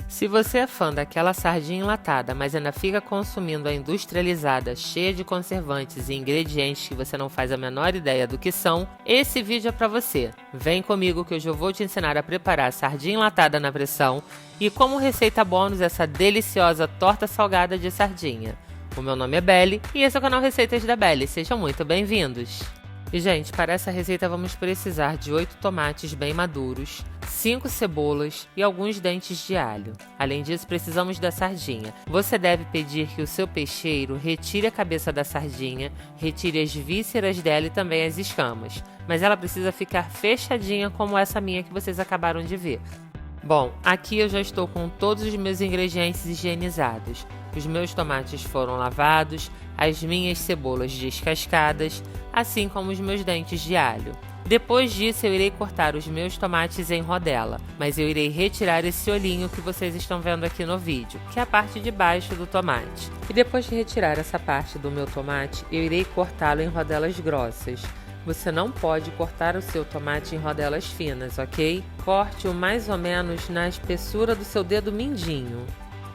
Se você é fã daquela sardinha enlatada, mas ainda fica consumindo a industrializada, cheia de conservantes e ingredientes que você não faz a menor ideia do que são, esse vídeo é para você. Vem comigo que hoje eu vou te ensinar a preparar a sardinha enlatada na pressão e como receita bônus essa deliciosa torta salgada de sardinha. O meu nome é Belle e esse é o canal Receitas da Belle, sejam muito bem-vindos! E gente, para essa receita vamos precisar de 8 tomates bem maduros, 5 cebolas e alguns dentes de alho. Além disso, precisamos da sardinha. Você deve pedir que o seu peixeiro retire a cabeça da sardinha, retire as vísceras dela e também as escamas. Mas ela precisa ficar fechadinha como essa minha que vocês acabaram de ver. Bom, aqui eu já estou com todos os meus ingredientes higienizados. Os meus tomates foram lavados, as minhas cebolas descascadas, assim como os meus dentes de alho. Depois disso eu irei cortar os meus tomates em rodela, mas eu irei retirar esse olhinho que vocês estão vendo aqui no vídeo, que é a parte de baixo do tomate. E depois de retirar essa parte do meu tomate, eu irei cortá-lo em rodelas grossas. Você não pode cortar o seu tomate em rodelas finas, ok? Corte-o mais ou menos na espessura do seu dedo mindinho.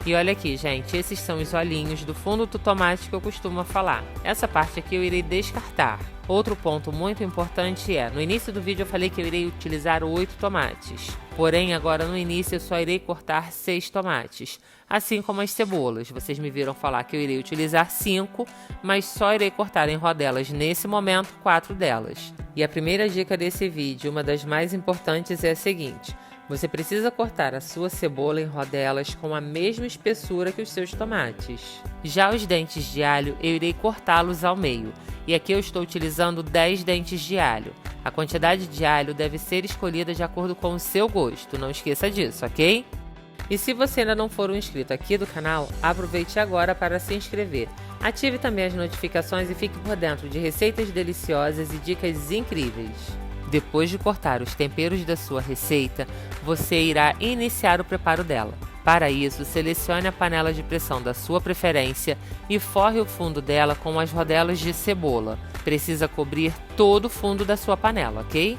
E olha aqui, gente, esses são os olhinhos do fundo do tomate que eu costumo falar. Essa parte aqui eu irei descartar. Outro ponto muito importante é, no início do vídeo eu falei que eu irei utilizar 8 tomates. Porém, agora no início eu só irei cortar 6 tomates. Assim como as cebolas. Vocês me viram falar que eu irei utilizar 5, mas só irei cortar em rodelas nesse momento 4 delas. E a primeira dica desse vídeo, uma das mais importantes, é a seguinte. Você precisa cortar a sua cebola em rodelas com a mesma espessura que os seus tomates. Já os dentes de alho, eu irei cortá-los ao meio. E aqui eu estou utilizando 10 dentes de alho. A quantidade de alho deve ser escolhida de acordo com o seu gosto, não esqueça disso, ok? E se você ainda não for um inscrito aqui do canal, aproveite agora para se inscrever. Ative também as notificações e fique por dentro de receitas deliciosas e dicas incríveis. Depois de cortar os temperos da sua receita, você irá iniciar o preparo dela. Para isso, selecione a panela de pressão da sua preferência e forre o fundo dela com as rodelas de cebola. Precisa cobrir todo o fundo da sua panela, ok?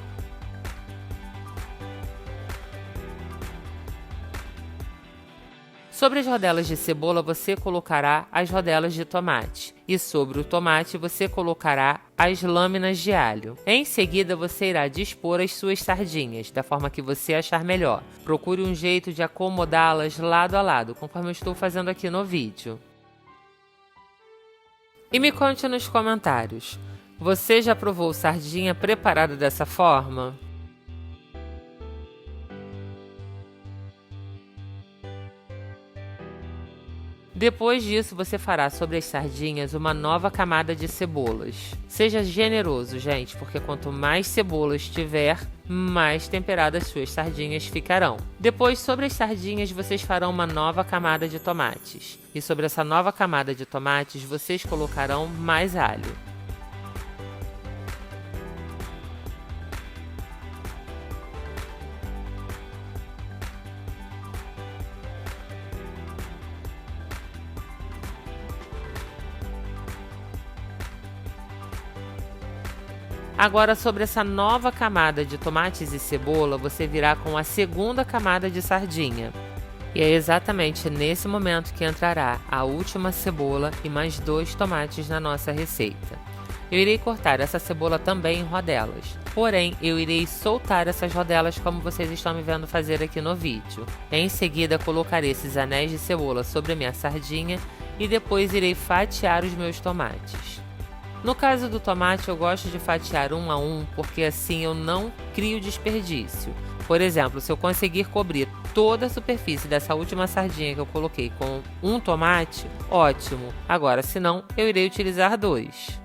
Sobre as rodelas de cebola, você colocará as rodelas de tomate. E sobre o tomate, você colocará as lâminas de alho. Em seguida, você irá dispor as suas sardinhas, da forma que você achar melhor. Procure um jeito de acomodá-las lado a lado, conforme eu estou fazendo aqui no vídeo. E me conte nos comentários, você já provou sardinha preparada dessa forma? Depois disso, você fará sobre as sardinhas uma nova camada de cebolas. Seja generoso, gente, porque quanto mais cebolas tiver, mais temperadas suas sardinhas ficarão. Depois, sobre as sardinhas, vocês farão uma nova camada de tomates. E sobre essa nova camada de tomates, vocês colocarão mais alho. Agora, sobre essa nova camada de tomates e cebola, você virá com a segunda camada de sardinha. E é exatamente nesse momento que entrará a última cebola e mais 2 tomates na nossa receita. Eu irei cortar essa cebola também em rodelas, porém eu irei soltar essas rodelas como vocês estão me vendo fazer aqui no vídeo. Em seguida, colocarei esses anéis de cebola sobre a minha sardinha e depois irei fatiar os meus tomates. No caso do tomate, eu gosto de fatiar um a um, porque assim eu não crio desperdício. Por exemplo, se eu conseguir cobrir toda a superfície dessa última sardinha que eu coloquei com um tomate, ótimo. Agora, se não, eu irei utilizar 2.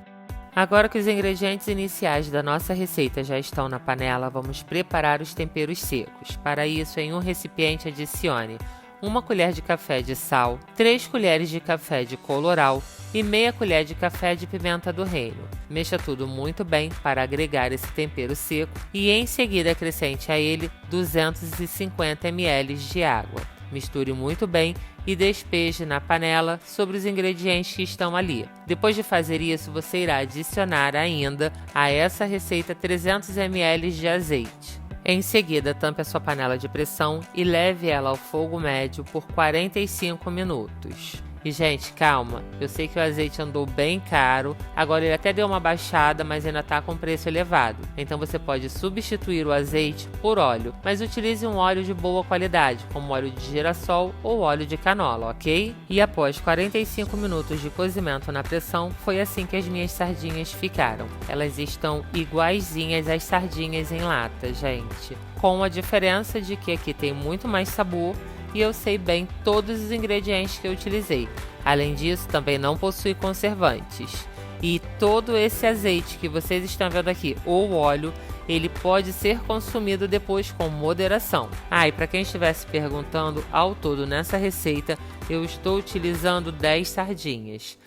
Agora que os ingredientes iniciais da nossa receita já estão na panela, vamos preparar os temperos secos. Para isso, em um recipiente adicione 1 colher de café de sal, 3 colheres de café de colorau e meia colher de café de pimenta do reino. Mexa tudo muito bem para agregar esse tempero seco e em seguida acrescente a ele 250 ml de água. Misture muito bem e despeje na panela sobre os ingredientes que estão ali. Depois de fazer isso, você irá adicionar ainda a essa receita 300 ml de azeite. Em seguida, tampe a sua panela de pressão e leve ela ao fogo médio por 45 minutos. E, gente, calma, eu sei que o azeite andou bem caro, agora ele até deu uma baixada, mas ainda tá com preço elevado. Então você pode substituir o azeite por óleo, mas utilize um óleo de boa qualidade, como óleo de girassol ou óleo de canola, ok? E após 45 minutos de cozimento na pressão, foi assim que as minhas sardinhas ficaram. Elas estão iguaizinhas às sardinhas em lata, gente. Com a diferença de que aqui tem muito mais sabor, e eu sei bem todos os ingredientes que eu utilizei. Além disso, também não possui conservantes. E todo esse azeite que vocês estão vendo aqui, ou óleo, ele pode ser consumido depois com moderação. E para quem estivesse perguntando, ao todo nessa receita, eu estou utilizando 10 sardinhas.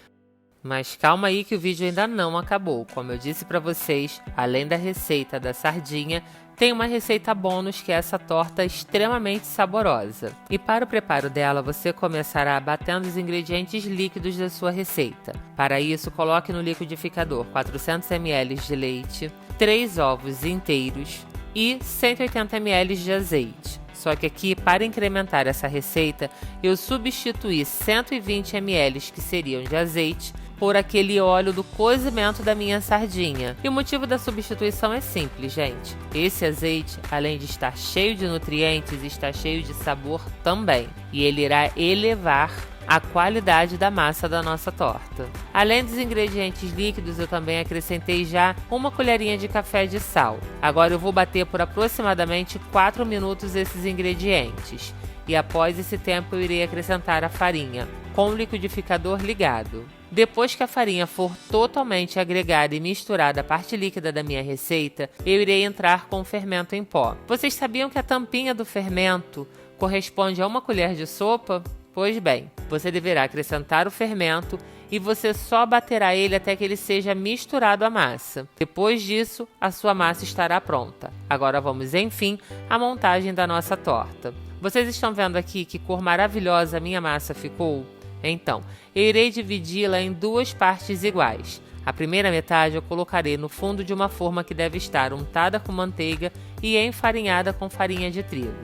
Mas calma aí que o vídeo ainda não acabou. Como eu disse para vocês, além da receita da sardinha, tem uma receita bônus que é essa torta extremamente saborosa. E para o preparo dela, você começará batendo os ingredientes líquidos da sua receita. Para isso, coloque no liquidificador 400 ml de leite, 3 ovos inteiros e 180 ml de azeite. Só que aqui, para incrementar essa receita, eu substituí 120 ml que seriam de azeite por aquele óleo do cozimento da minha sardinha. E o motivo da substituição é simples, gente. Esse azeite, além de estar cheio de nutrientes, está cheio de sabor também. E ele irá elevar a qualidade da massa da nossa torta. Além dos ingredientes líquidos, eu também acrescentei já uma colherinha de café de sal. Agora eu vou bater por aproximadamente 4 minutos esses ingredientes. E após esse tempo eu irei acrescentar a farinha, com o liquidificador ligado. Depois que a farinha for totalmente agregada e misturada à parte líquida da minha receita, eu irei entrar com o fermento em pó. Vocês sabiam que a tampinha do fermento corresponde a 1 colher de sopa? Pois bem, você deverá acrescentar o fermento e você só baterá ele até que ele seja misturado à massa. Depois disso, a sua massa estará pronta. Agora vamos, enfim, à montagem da nossa torta. Vocês estão vendo aqui que cor maravilhosa a minha massa ficou? Então, eu irei dividi-la em 2 partes iguais. A primeira metade eu colocarei no fundo de uma forma que deve estar untada com manteiga e enfarinhada com farinha de trigo.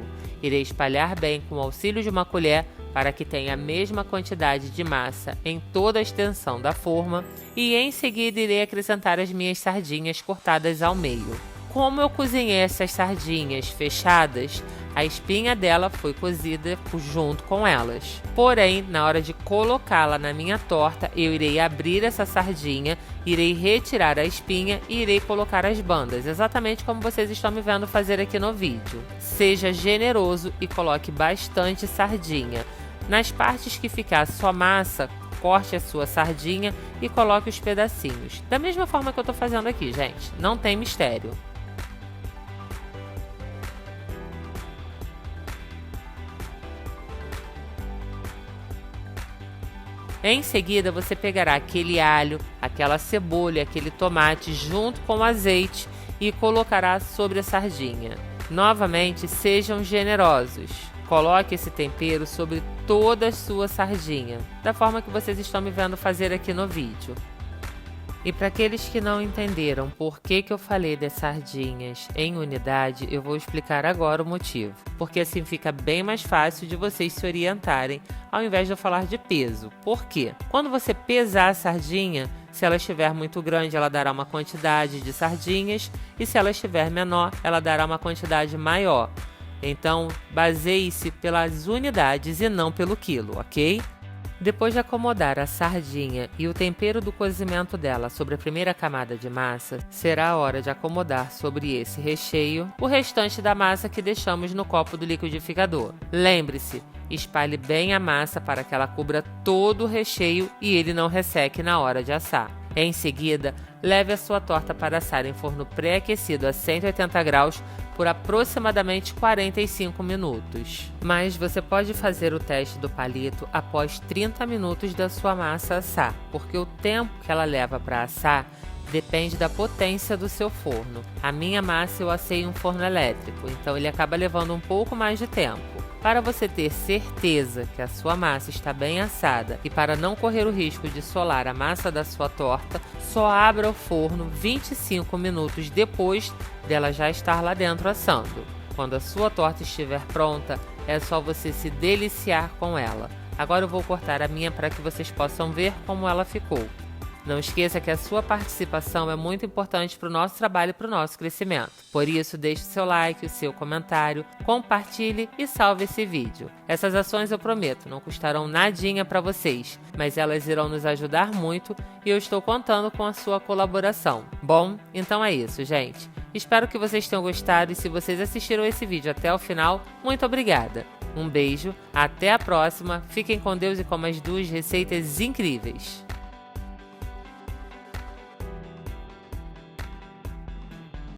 Irei espalhar bem com o auxílio de uma colher para que tenha a mesma quantidade de massa em toda a extensão da forma e em seguida irei acrescentar as minhas sardinhas cortadas ao meio. Como eu cozinhei essas sardinhas fechadas, a espinha dela foi cozida junto com elas. Porém, na hora de colocá-la na minha torta, eu irei abrir essa sardinha, irei retirar a espinha e irei colocar as bandas, exatamente como vocês estão me vendo fazer aqui no vídeo. Seja generoso e coloque bastante sardinha. Nas partes que ficar só massa, corte a sua sardinha e coloque os pedacinhos. Da mesma forma que eu estou fazendo aqui, gente. Não tem mistério. Em seguida, você pegará aquele alho, aquela cebola, aquele tomate junto com o azeite e colocará sobre a sardinha. Novamente, sejam generosos. Coloque esse tempero sobre toda a sua sardinha, da forma que vocês estão me vendo fazer aqui no vídeo. E para aqueles que não entenderam por que eu falei das sardinhas em unidade, eu vou explicar agora o motivo. Porque assim fica bem mais fácil de vocês se orientarem, ao invés de eu falar de peso. Por quê? Quando você pesar a sardinha, se ela estiver muito grande, ela dará uma quantidade de sardinhas, e se ela estiver menor, ela dará uma quantidade maior. Então, baseie-se pelas unidades e não pelo quilo, ok? Depois de acomodar a sardinha e o tempero do cozimento dela sobre a primeira camada de massa, será a hora de acomodar sobre esse recheio o restante da massa que deixamos no copo do liquidificador. Lembre-se, espalhe bem a massa para que ela cubra todo o recheio e ele não resseque na hora de assar. Em seguida, leve a sua torta para assar em forno pré-aquecido a 180 graus por aproximadamente 45 minutos. Mas você pode fazer o teste do palito após 30 minutos da sua massa assar, porque o tempo que ela leva para assar depende da potência do seu forno. A minha massa eu assei em um forno elétrico, então ele acaba levando um pouco mais de tempo. Para você ter certeza que a sua massa está bem assada e para não correr o risco de solar a massa da sua torta, só abra o forno 25 minutos depois dela já estar lá dentro assando. Quando a sua torta estiver pronta, é só você se deliciar com ela. Agora eu vou cortar a minha para que vocês possam ver como ela ficou. Não esqueça que a sua participação é muito importante para o nosso trabalho e para o nosso crescimento. Por isso, deixe o seu like, o seu comentário, compartilhe e salve esse vídeo. Essas ações eu prometo, não custarão nadinha para vocês, mas elas irão nos ajudar muito e eu estou contando com a sua colaboração. Bom, então é isso, gente. Espero que vocês tenham gostado e se vocês assistiram esse vídeo até o final, muito obrigada. Um beijo, até a próxima, fiquem com Deus e com mais duas receitas incríveis.